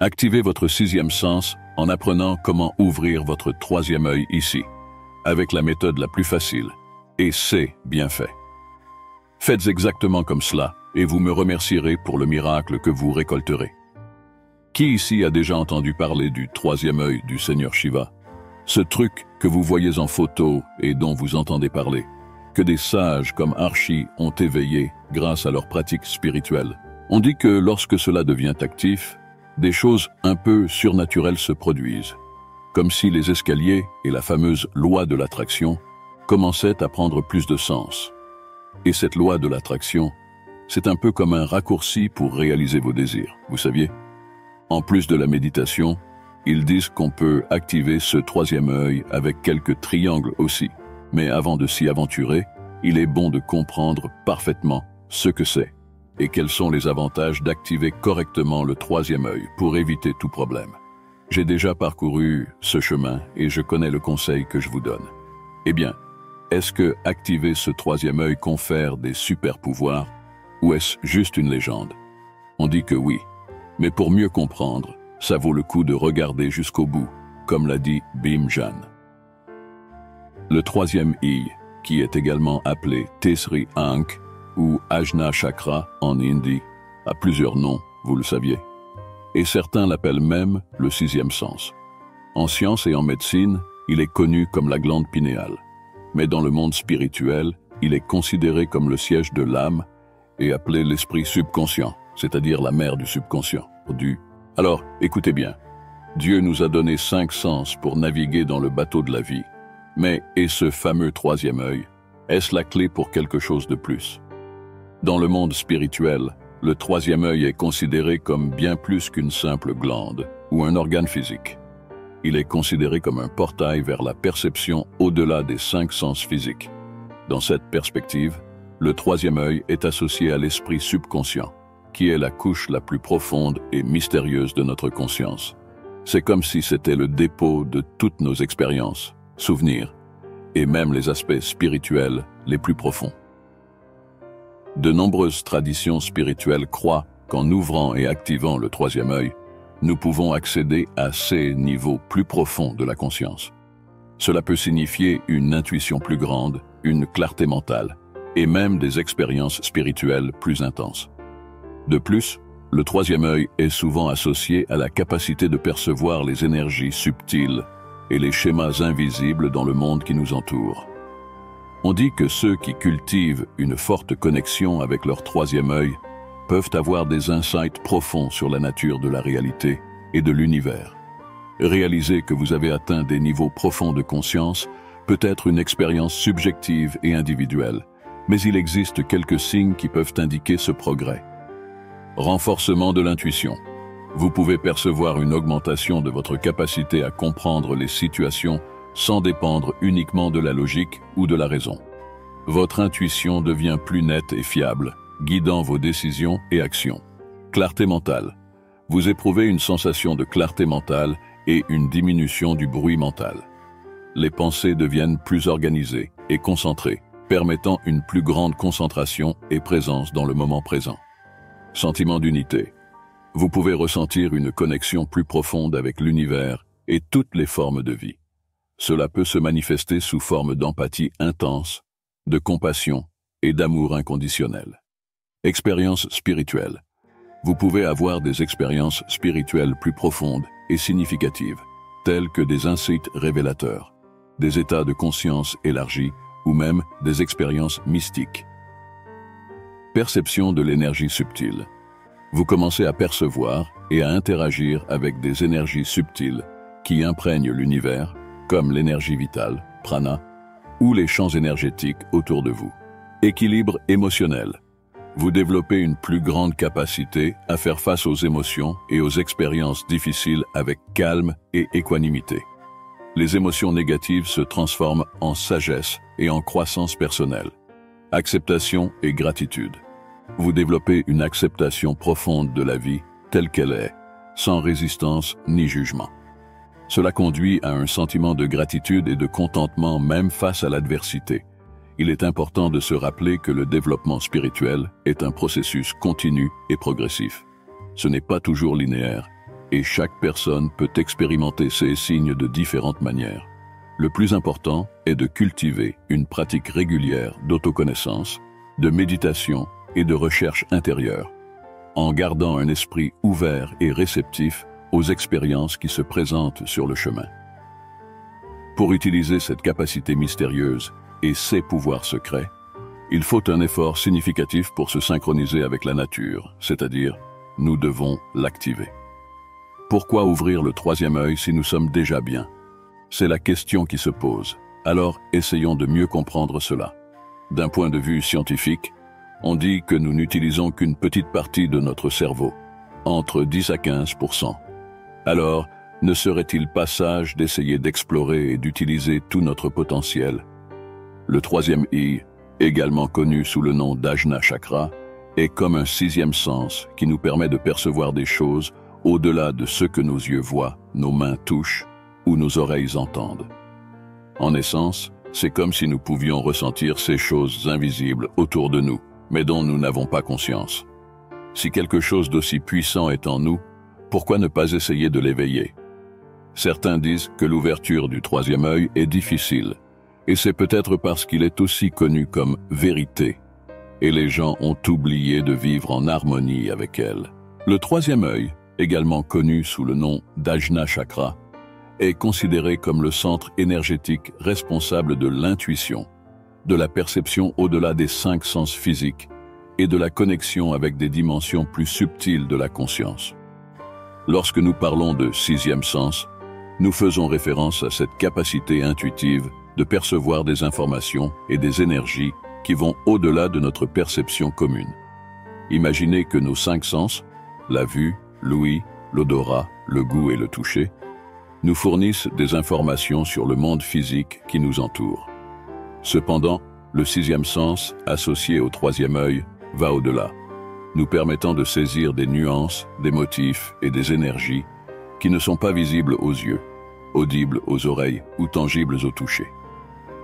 Activez votre sixième sens en apprenant comment ouvrir votre troisième œil ici, avec la méthode la plus facile. Et c'est bien fait. Faites exactement comme cela et vous me remercierez pour le miracle que vous récolterez. Qui ici a déjà entendu parler du troisième œil du Seigneur Shiva? Ce truc que vous voyez en photo et dont vous entendez parler, que des sages comme Archie ont éveillé grâce à leur pratique spirituelle. On dit que lorsque cela devient actif, des choses un peu surnaturelles se produisent, comme si les escaliers et la fameuse loi de l'attraction commençaient à prendre plus de sens. Et cette loi de l'attraction, c'est un peu comme un raccourci pour réaliser vos désirs, vous saviez. En plus de la méditation, ils disent qu'on peut activer ce troisième œil avec quelques triangles aussi. Mais avant de s'y aventurer, il est bon de comprendre parfaitement ce que c'est et quels sont les avantages d'activer correctement le troisième œil pour éviter tout problème. J'ai déjà parcouru ce chemin et je connais le conseil que je vous donne. Eh bien, est-ce que activer ce troisième œil confère des super pouvoirs ou est-ce juste une légende? On dit que oui, mais pour mieux comprendre, ça vaut le coup de regarder jusqu'au bout, comme l'a dit Bhimjan. Le troisième œil, qui est également appelé Tesri Ankh ou Ajna Chakra en hindi, a plusieurs noms, vous le saviez. Et certains l'appellent même le sixième sens. En science et en médecine, il est connu comme la glande pinéale. Mais dans le monde spirituel, il est considéré comme le siège de l'âme et appelé l'esprit subconscient, c'est-à-dire la mère du subconscient. Alors, écoutez bien, Dieu nous a donné 5 sens pour naviguer dans le bateau de la vie. Mais, et ce fameux troisième œil, est-ce la clé pour quelque chose de plus? Dans le monde spirituel, le troisième œil est considéré comme bien plus qu'une simple glande ou un organe physique. Il est considéré comme un portail vers la perception au-delà des 5 sens physiques. Dans cette perspective, le troisième œil est associé à l'esprit subconscient, qui est la couche la plus profonde et mystérieuse de notre conscience. C'est comme si c'était le dépôt de toutes nos expériences, souvenirs, et même les aspects spirituels les plus profonds. De nombreuses traditions spirituelles croient qu'en ouvrant et activant le troisième œil, nous pouvons accéder à ces niveaux plus profonds de la conscience. Cela peut signifier une intuition plus grande, une clarté mentale, et même des expériences spirituelles plus intenses. De plus, le troisième œil est souvent associé à la capacité de percevoir les énergies subtiles et les schémas invisibles dans le monde qui nous entoure. On dit que ceux qui cultivent une forte connexion avec leur troisième œil peuvent avoir des insights profonds sur la nature de la réalité et de l'univers. Réaliser que vous avez atteint des niveaux profonds de conscience peut être une expérience subjective et individuelle, mais il existe quelques signes qui peuvent indiquer ce progrès. Renforcement de l'intuition. Vous pouvez percevoir une augmentation de votre capacité à comprendre les situations sans dépendre uniquement de la logique ou de la raison. Votre intuition devient plus nette et fiable, guidant vos décisions et actions. Clarté mentale. Vous éprouvez une sensation de clarté mentale et une diminution du bruit mental. Les pensées deviennent plus organisées et concentrées, permettant une plus grande concentration et présence dans le moment présent. Sentiment d'unité. Vous pouvez ressentir une connexion plus profonde avec l'univers et toutes les formes de vie. Cela peut se manifester sous forme d'empathie intense, de compassion et d'amour inconditionnel. Expérience spirituelle. Vous pouvez avoir des expériences spirituelles plus profondes et significatives, telles que des insights révélateurs, des états de conscience élargis ou même des expériences mystiques. Perception de l'énergie subtile. Vous commencez à percevoir et à interagir avec des énergies subtiles qui imprègnent l'univers, comme l'énergie vitale, prana, ou les champs énergétiques autour de vous. Équilibre émotionnel. Vous développez une plus grande capacité à faire face aux émotions et aux expériences difficiles avec calme et équanimité. Les émotions négatives se transforment en sagesse et en croissance personnelle. Acceptation et gratitude. Vous développez une acceptation profonde de la vie telle qu'elle est, sans résistance ni jugement. Cela conduit à un sentiment de gratitude et de contentement même face à l'adversité. Il est important de se rappeler que le développement spirituel est un processus continu et progressif. Ce n'est pas toujours linéaire, et chaque personne peut expérimenter ces signes de différentes manières. Le plus important est de cultiver une pratique régulière d'autoconnaissance, de méditation et de recherche intérieure, en gardant un esprit ouvert et réceptif aux expériences qui se présentent sur le chemin. Pour utiliser cette capacité mystérieuse et ses pouvoirs secrets, il faut un effort significatif pour se synchroniser avec la nature, c'est-à-dire, nous devons l'activer. Pourquoi ouvrir le troisième œil si nous sommes déjà bien? C'est la question qui se pose. Alors, essayons de mieux comprendre cela. D'un point de vue scientifique, on dit que nous n'utilisons qu'une petite partie de notre cerveau, entre 10 à 15%. Alors, ne serait-il pas sage d'essayer d'explorer et d'utiliser tout notre potentiel? Le troisième œil, également connu sous le nom d'Ajna Chakra, est comme un sixième sens qui nous permet de percevoir des choses au-delà de ce que nos yeux voient, nos mains touchent ou nos oreilles entendent. En essence, c'est comme si nous pouvions ressentir ces choses invisibles autour de nous, mais dont nous n'avons pas conscience. Si quelque chose d'aussi puissant est en nous, pourquoi ne pas essayer de l'éveiller? Certains disent que l'ouverture du troisième œil est difficile, et c'est peut-être parce qu'il est aussi connu comme vérité, et les gens ont oublié de vivre en harmonie avec elle. Le troisième œil, également connu sous le nom d'Ajna Chakra, est considéré comme le centre énergétique responsable de l'intuition, de la perception au-delà des 5 sens physiques et de la connexion avec des dimensions plus subtiles de la conscience. Lorsque nous parlons de sixième sens, nous faisons référence à cette capacité intuitive de percevoir des informations et des énergies qui vont au-delà de notre perception commune. Imaginez que nos 5 sens, la vue, l'ouïe, l'odorat, le goût et le toucher, nous fournissent des informations sur le monde physique qui nous entoure. Cependant, le sixième sens, associé au troisième œil, va au-delà, nous permettant de saisir des nuances, des motifs et des énergies qui ne sont pas visibles aux yeux, audibles aux oreilles ou tangibles au toucher.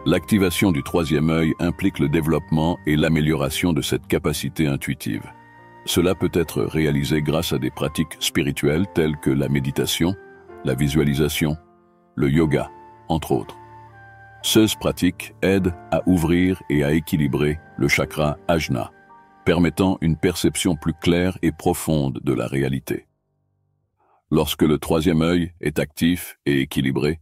L'activation du troisième œil implique le développement et l'amélioration de cette capacité intuitive. Cela peut être réalisé grâce à des pratiques spirituelles telles que la méditation, la visualisation, le yoga, entre autres. Ces pratiques aident à ouvrir et à équilibrer le chakra Ajna, permettant une perception plus claire et profonde de la réalité. Lorsque le troisième œil est actif et équilibré,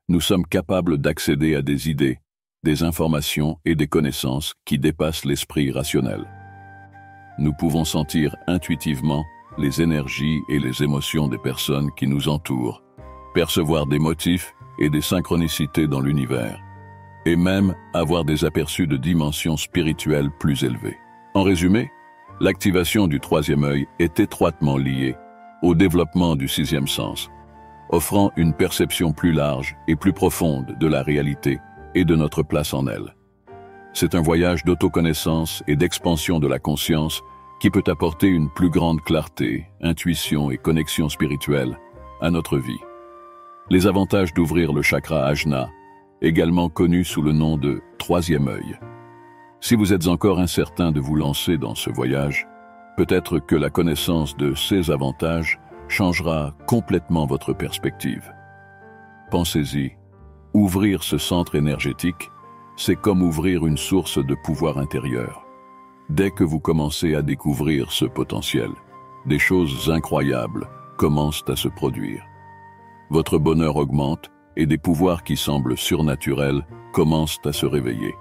nous sommes capables d'accéder à des idées, des informations et des connaissances qui dépassent l'esprit rationnel. Nous pouvons sentir intuitivement les énergies et les émotions des personnes qui nous entourent, percevoir des motifs et des synchronicités dans l'univers, et même avoir des aperçus de dimensions spirituelles plus élevées. En résumé, l'activation du troisième œil est étroitement liée au développement du sixième sens, offrant une perception plus large et plus profonde de la réalité et de notre place en elle. C'est un voyage d'autoconnaissance et d'expansion de la conscience qui peut apporter une plus grande clarté, intuition et connexion spirituelle à notre vie. Les avantages d'ouvrir le chakra Ajna, également connu sous le nom de troisième œil. Si vous êtes encore incertain de vous lancer dans ce voyage, peut-être que la connaissance de ces avantages changera complètement votre perspective. Pensez-y, ouvrir ce centre énergétique, c'est comme ouvrir une source de pouvoir intérieur. Dès que vous commencez à découvrir ce potentiel, des choses incroyables commencent à se produire. Votre bonheur augmente et des pouvoirs qui semblent surnaturels commencent à se réveiller.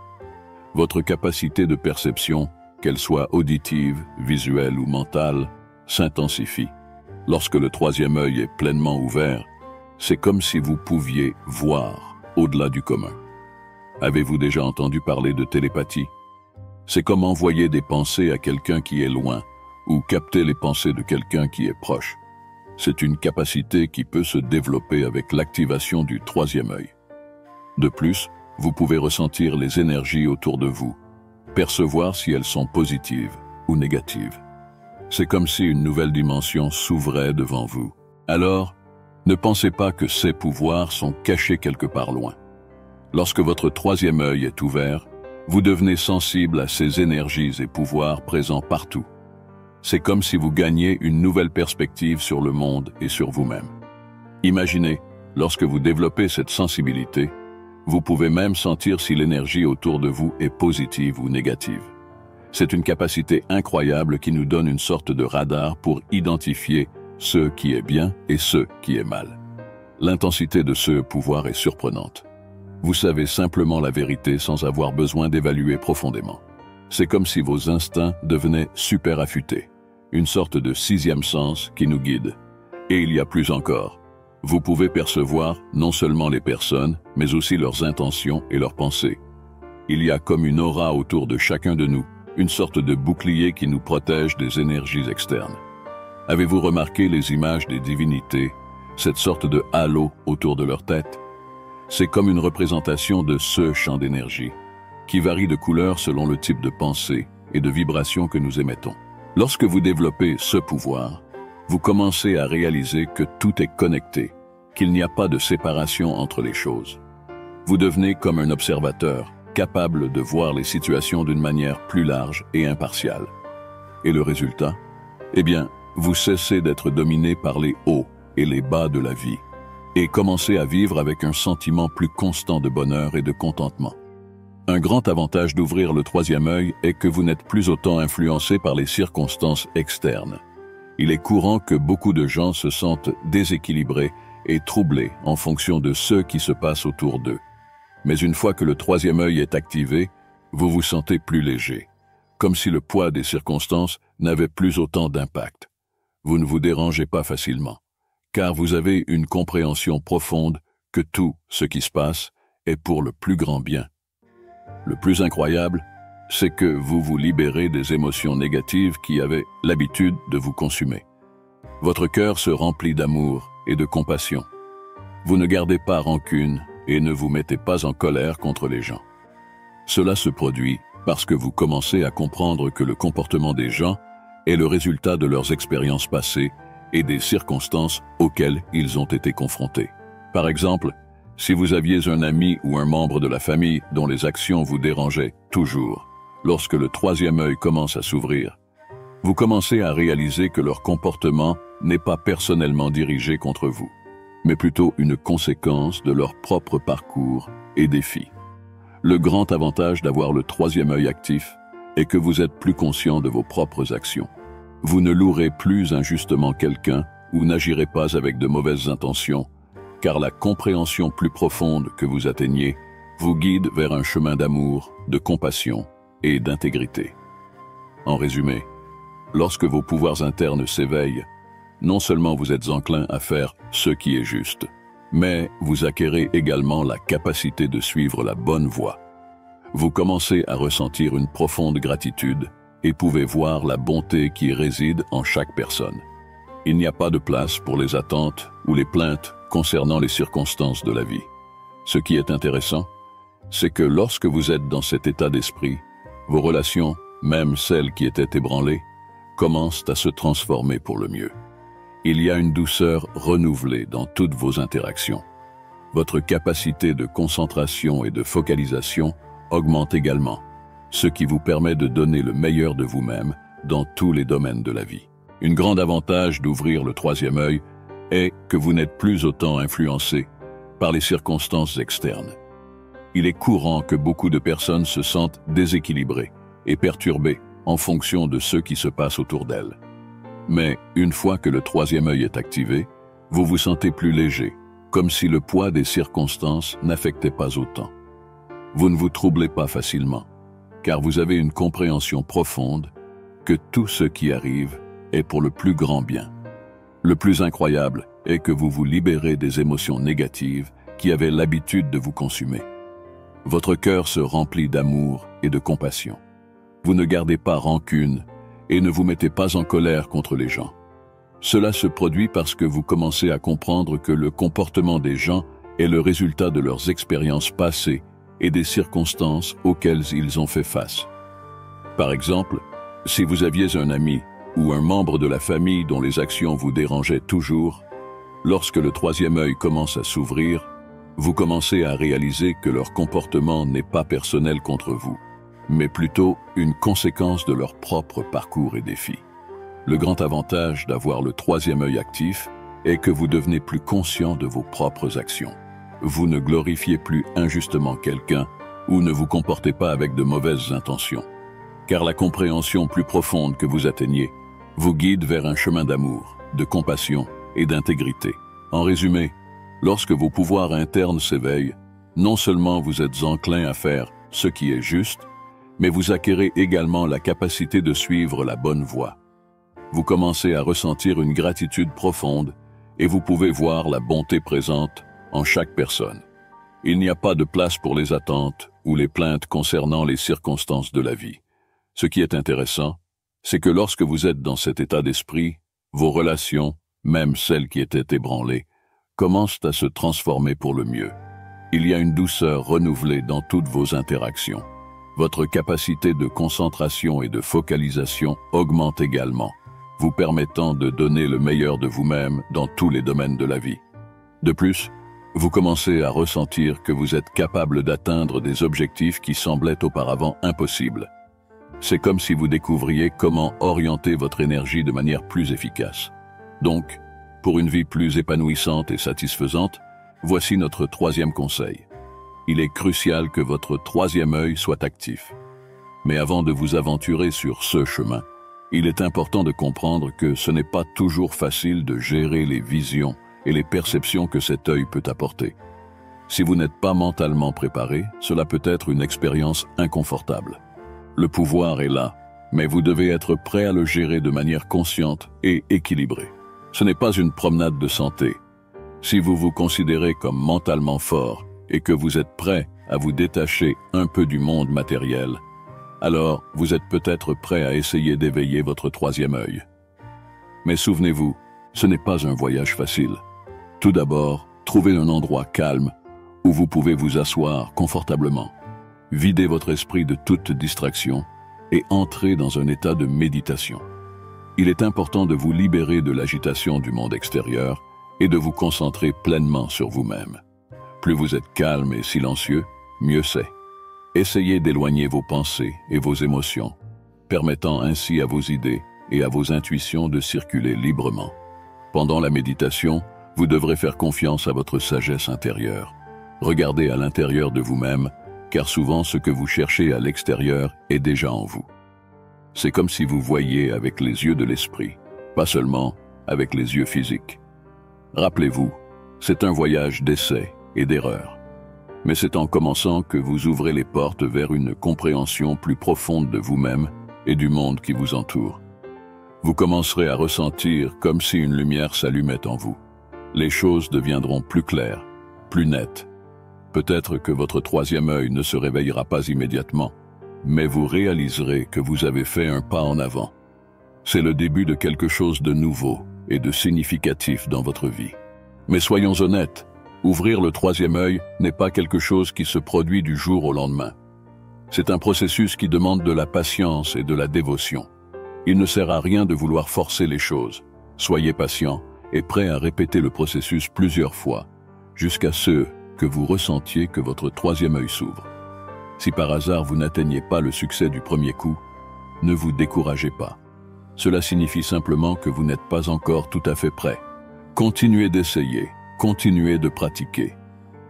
Votre capacité de perception, qu'elle soit auditive, visuelle ou mentale, s'intensifie. Lorsque le troisième œil est pleinement ouvert, c'est comme si vous pouviez voir au-delà du commun. Avez-vous déjà entendu parler de télépathie? C'est comme envoyer des pensées à quelqu'un qui est loin ou capter les pensées de quelqu'un qui est proche. C'est une capacité qui peut se développer avec l'activation du troisième œil. De plus, vous pouvez ressentir les énergies autour de vous, percevoir si elles sont positives ou négatives. C'est comme si une nouvelle dimension s'ouvrait devant vous. Alors, ne pensez pas que ces pouvoirs sont cachés quelque part loin. Lorsque votre troisième œil est ouvert, vous devenez sensible à ces énergies et pouvoirs présents partout. C'est comme si vous gagniez une nouvelle perspective sur le monde et sur vous-même. Imaginez, lorsque vous développez cette sensibilité, vous pouvez même sentir si l'énergie autour de vous est positive ou négative. C'est une capacité incroyable qui nous donne une sorte de radar pour identifier ce qui est bien et ce qui est mal. L'intensité de ce pouvoir est surprenante. Vous savez simplement la vérité sans avoir besoin d'évaluer profondément. C'est comme si vos instincts devenaient super affûtés, une sorte de sixième sens qui nous guide. Et il y a plus encore. Vous pouvez percevoir non seulement les personnes, mais aussi leurs intentions et leurs pensées. Il y a comme une aura autour de chacun de nous, une sorte de bouclier qui nous protège des énergies externes. Avez-vous remarqué les images des divinités, cette sorte de halo autour de leur tête? C'est comme une représentation de ce champ d'énergie, qui varie de couleur selon le type de pensée et de vibration que nous émettons. Lorsque vous développez ce pouvoir, vous commencez à réaliser que tout est connecté, qu'il n'y a pas de séparation entre les choses. Vous devenez comme un observateur, capable de voir les situations d'une manière plus large et impartiale. Et le résultat? Eh bien, vous cessez d'être dominé par les hauts et les bas de la vie, et commencez à vivre avec un sentiment plus constant de bonheur et de contentement. Un grand avantage d'ouvrir le troisième œil est que vous n'êtes plus autant influencé par les circonstances externes. Il est courant que beaucoup de gens se sentent déséquilibrés et troublés en fonction de ce qui se passe autour d'eux. Mais une fois que le troisième œil est activé, vous vous sentez plus léger, comme si le poids des circonstances n'avait plus autant d'impact. Vous ne vous dérangez pas facilement, car vous avez une compréhension profonde que tout ce qui se passe est pour le plus grand bien. Le plus incroyable, c'est que vous vous libérez des émotions négatives qui avaient l'habitude de vous consumer. Votre cœur se remplit d'amour et de compassion. Vous ne gardez pas rancune et ne vous mettez pas en colère contre les gens. Cela se produit parce que vous commencez à comprendre que le comportement des gens est le résultat de leurs expériences passées et des circonstances auxquelles ils ont été confrontés. Par exemple, si vous aviez un ami ou un membre de la famille dont les actions vous dérangeaient toujours, lorsque le troisième œil commence à s'ouvrir, vous commencez à réaliser que leur comportement n'est pas personnellement dirigé contre vous, mais plutôt une conséquence de leur propre parcours et défis. Le grand avantage d'avoir le troisième œil actif est que vous êtes plus conscient de vos propres actions. Vous ne louerez plus injustement quelqu'un ou n'agirez pas avec de mauvaises intentions, car la compréhension plus profonde que vous atteignez vous guide vers un chemin d'amour, de compassion et d'intégrité. En résumé, lorsque vos pouvoirs internes s'éveillent, non seulement vous êtes enclin à faire ce qui est juste, mais vous acquérez également la capacité de suivre la bonne voie. Vous commencez à ressentir une profonde gratitude et pouvez voir la bonté qui réside en chaque personne. Il n'y a pas de place pour les attentes ou les plaintes concernant les circonstances de la vie. Ce qui est intéressant, c'est que lorsque vous êtes dans cet état d'esprit, vos relations, même celles qui étaient ébranlées, commencent à se transformer pour le mieux. Il y a une douceur renouvelée dans toutes vos interactions. Votre capacité de concentration et de focalisation augmente également, ce qui vous permet de donner le meilleur de vous-même dans tous les domaines de la vie. Un grand avantage d'ouvrir le troisième œil est que vous n'êtes plus autant influencé par les circonstances externes. Il est courant que beaucoup de personnes se sentent déséquilibrées et perturbées en fonction de ce qui se passe autour d'elles. Mais une fois que le troisième œil est activé, vous vous sentez plus léger, comme si le poids des circonstances n'affectait pas autant. Vous ne vous troublez pas facilement, car vous avez une compréhension profonde que tout ce qui arrive est pour le plus grand bien. Le plus incroyable est que vous vous libérez des émotions négatives qui avaient l'habitude de vous consumer. Votre cœur se remplit d'amour et de compassion. Vous ne gardez pas rancune et ne vous mettez pas en colère contre les gens. Cela se produit parce que vous commencez à comprendre que le comportement des gens est le résultat de leurs expériences passées et des circonstances auxquelles ils ont fait face. Par exemple, si vous aviez un ami ou un membre de la famille dont les actions vous dérangeaient toujours, lorsque le troisième œil commence à s'ouvrir, vous commencez à réaliser que leur comportement n'est pas personnel contre vous, mais plutôt une conséquence de leur propre parcours et défis. Le grand avantage d'avoir le troisième œil actif est que vous devenez plus conscient de vos propres actions. Vous ne glorifiez plus injustement quelqu'un ou ne vous comportez pas avec de mauvaises intentions, car la compréhension plus profonde que vous atteignez vous guide vers un chemin d'amour, de compassion et d'intégrité. En résumé, lorsque vos pouvoirs internes s'éveillent, non seulement vous êtes enclin à faire ce qui est juste, mais vous acquérez également la capacité de suivre la bonne voie. Vous commencez à ressentir une gratitude profonde et vous pouvez voir la bonté présente en chaque personne. Il n'y a pas de place pour les attentes ou les plaintes concernant les circonstances de la vie. Ce qui est intéressant, c'est que lorsque vous êtes dans cet état d'esprit, vos relations, même celles qui étaient ébranlées, commencent à se transformer pour le mieux. Il y a une douceur renouvelée dans toutes vos interactions. Votre capacité de concentration et de focalisation augmente également, vous permettant de donner le meilleur de vous-même dans tous les domaines de la vie. De plus, vous commencez à ressentir que vous êtes capable d'atteindre des objectifs qui semblaient auparavant impossibles. C'est comme si vous découvriez comment orienter votre énergie de manière plus efficace. Donc, pour une vie plus épanouissante et satisfaisante, voici notre troisième conseil. Il est crucial que votre troisième œil soit actif. Mais avant de vous aventurer sur ce chemin, il est important de comprendre que ce n'est pas toujours facile de gérer les visions et les perceptions que cet œil peut apporter. Si vous n'êtes pas mentalement préparé, cela peut être une expérience inconfortable. Le pouvoir est là, mais vous devez être prêt à le gérer de manière consciente et équilibrée. Ce n'est pas une promenade de santé. Si vous vous considérez comme mentalement fort et que vous êtes prêt à vous détacher un peu du monde matériel, alors vous êtes peut-être prêt à essayer d'éveiller votre troisième œil. Mais souvenez-vous, ce n'est pas un voyage facile. Tout d'abord, trouvez un endroit calme où vous pouvez vous asseoir confortablement. Videz votre esprit de toute distraction et entrez dans un état de méditation. Il est important de vous libérer de l'agitation du monde extérieur et de vous concentrer pleinement sur vous-même. Plus vous êtes calme et silencieux, mieux c'est. Essayez d'éloigner vos pensées et vos émotions, permettant ainsi à vos idées et à vos intuitions de circuler librement. Pendant la méditation, vous devrez faire confiance à votre sagesse intérieure. Regardez à l'intérieur de vous-même, car souvent ce que vous cherchez à l'extérieur est déjà en vous. C'est comme si vous voyiez avec les yeux de l'esprit, pas seulement avec les yeux physiques. Rappelez-vous, c'est un voyage d'essais et d'erreurs. Mais c'est en commençant que vous ouvrez les portes vers une compréhension plus profonde de vous-même et du monde qui vous entoure. Vous commencerez à ressentir comme si une lumière s'allumait en vous. Les choses deviendront plus claires, plus nettes. Peut-être que votre troisième œil ne se réveillera pas immédiatement, mais vous réaliserez que vous avez fait un pas en avant. C'est le début de quelque chose de nouveau et de significatif dans votre vie. Mais soyons honnêtes, ouvrir le troisième œil n'est pas quelque chose qui se produit du jour au lendemain. C'est un processus qui demande de la patience et de la dévotion. Il ne sert à rien de vouloir forcer les choses. Soyez patient et prêt à répéter le processus plusieurs fois, jusqu'à ce que vous ressentiez que votre troisième œil s'ouvre. Si par hasard vous n'atteignez pas le succès du premier coup, ne vous découragez pas. Cela signifie simplement que vous n'êtes pas encore tout à fait prêt. Continuez d'essayer, continuez de pratiquer.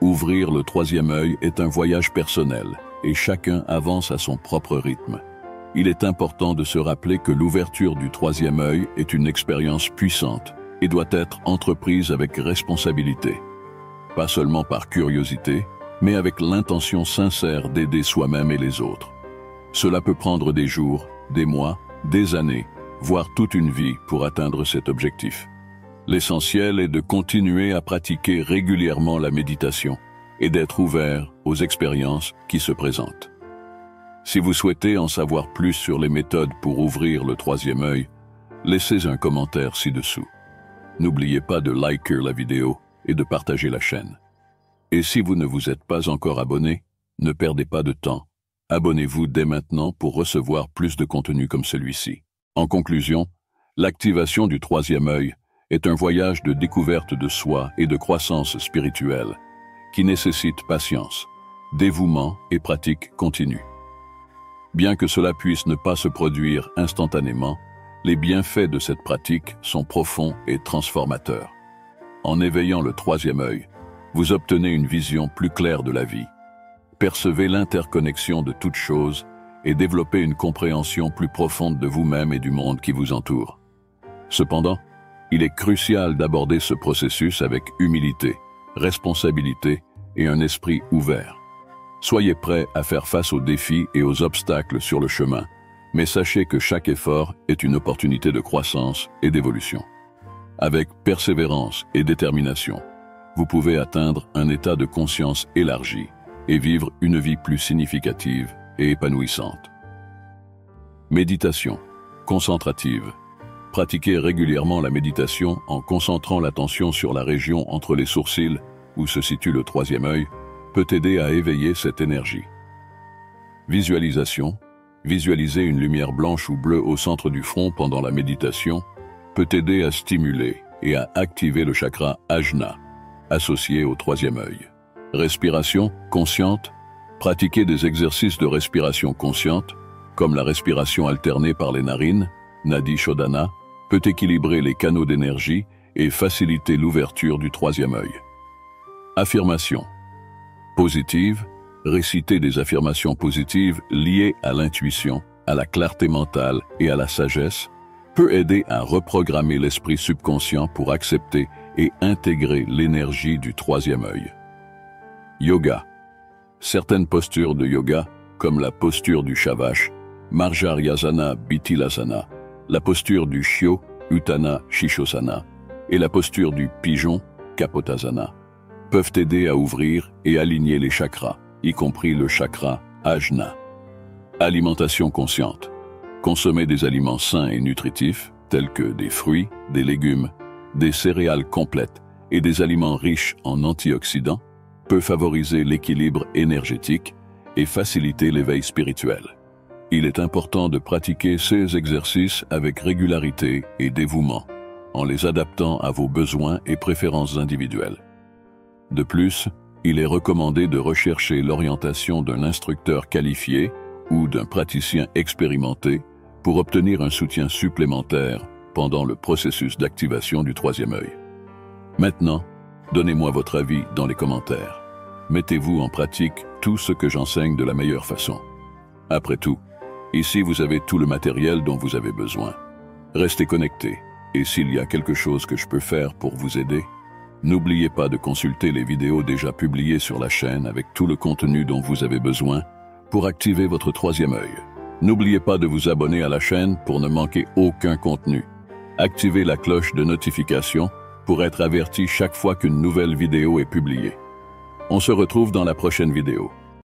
Ouvrir le troisième œil est un voyage personnel et chacun avance à son propre rythme. Il est important de se rappeler que l'ouverture du troisième œil est une expérience puissante et doit être entreprise avec responsabilité. Pas seulement par curiosité, mais avec l'intention sincère d'aider soi-même et les autres. Cela peut prendre des jours, des mois, des années, voire toute une vie pour atteindre cet objectif. L'essentiel est de continuer à pratiquer régulièrement la méditation et d'être ouvert aux expériences qui se présentent. Si vous souhaitez en savoir plus sur les méthodes pour ouvrir le troisième œil, laissez un commentaire ci-dessous. N'oubliez pas de liker la vidéo et de partager la chaîne. Et si vous ne vous êtes pas encore abonné, ne perdez pas de temps. Abonnez-vous dès maintenant pour recevoir plus de contenu comme celui-ci. En conclusion, l'activation du troisième œil est un voyage de découverte de soi et de croissance spirituelle qui nécessite patience, dévouement et pratique continue. Bien que cela puisse ne pas se produire instantanément, Les bienfaits de cette pratique sont profonds et transformateurs. En éveillant le troisième œil, vous obtenez une vision plus claire de la vie. Percevez l'interconnexion de toutes choses et développez une compréhension plus profonde de vous-même et du monde qui vous entoure. Cependant, il est crucial d'aborder ce processus avec humilité, responsabilité et un esprit ouvert. Soyez prêts à faire face aux défis et aux obstacles sur le chemin, mais sachez que chaque effort est une opportunité de croissance et d'évolution. Avec persévérance et détermination, vous pouvez atteindre un état de conscience élargi et vivre une vie plus significative et épanouissante. Méditation concentrative. Pratiquez régulièrement la méditation en concentrant l'attention sur la région entre les sourcils, où se situe le troisième œil, peut aider à éveiller cette énergie. Visualisation. Visualiser une lumière blanche ou bleue au centre du front pendant la méditation peut aider à stimuler et à activer le chakra Ajna, associé au troisième œil. Respiration consciente. Pratiquer des exercices de respiration consciente, comme la respiration alternée par les narines, Nadi Shodhana, peut équilibrer les canaux d'énergie et faciliter l'ouverture du troisième œil. Affirmation positive. Réciter des affirmations positives liées à l'intuition, à la clarté mentale et à la sagesse peut aider à reprogrammer l'esprit subconscient pour accepter et intégrer l'énergie du troisième œil. Yoga. Certaines postures de yoga, comme la posture du Shavash, Marjaryasana Bittilasana, la posture du Shyo, Uttana Shishosana, et la posture du pigeon, Kapotasana, peuvent aider à ouvrir et aligner les chakras, y compris le chakra Ajna. Alimentation consciente. Consommer des aliments sains et nutritifs, tels que des fruits, des légumes, des céréales complètes et des aliments riches en antioxydants, peut favoriser l'équilibre énergétique et faciliter l'éveil spirituel. Il est important de pratiquer ces exercices avec régularité et dévouement, en les adaptant à vos besoins et préférences individuelles. De plus, il est recommandé de rechercher l'orientation d'un instructeur qualifié ou d'un praticien expérimenté pour obtenir un soutien supplémentaire pendant le processus d'activation du troisième œil. Maintenant, donnez-moi votre avis dans les commentaires. Mettez-vous en pratique tout ce que j'enseigne de la meilleure façon. Après tout, ici vous avez tout le matériel dont vous avez besoin. Restez connectés, et s'il y a quelque chose que je peux faire pour vous aider, n'oubliez pas de consulter les vidéos déjà publiées sur la chaîne avec tout le contenu dont vous avez besoin pour activer votre troisième œil. N'oubliez pas de vous abonner à la chaîne pour ne manquer aucun contenu. Activez la cloche de notification pour être averti chaque fois qu'une nouvelle vidéo est publiée. On se retrouve dans la prochaine vidéo.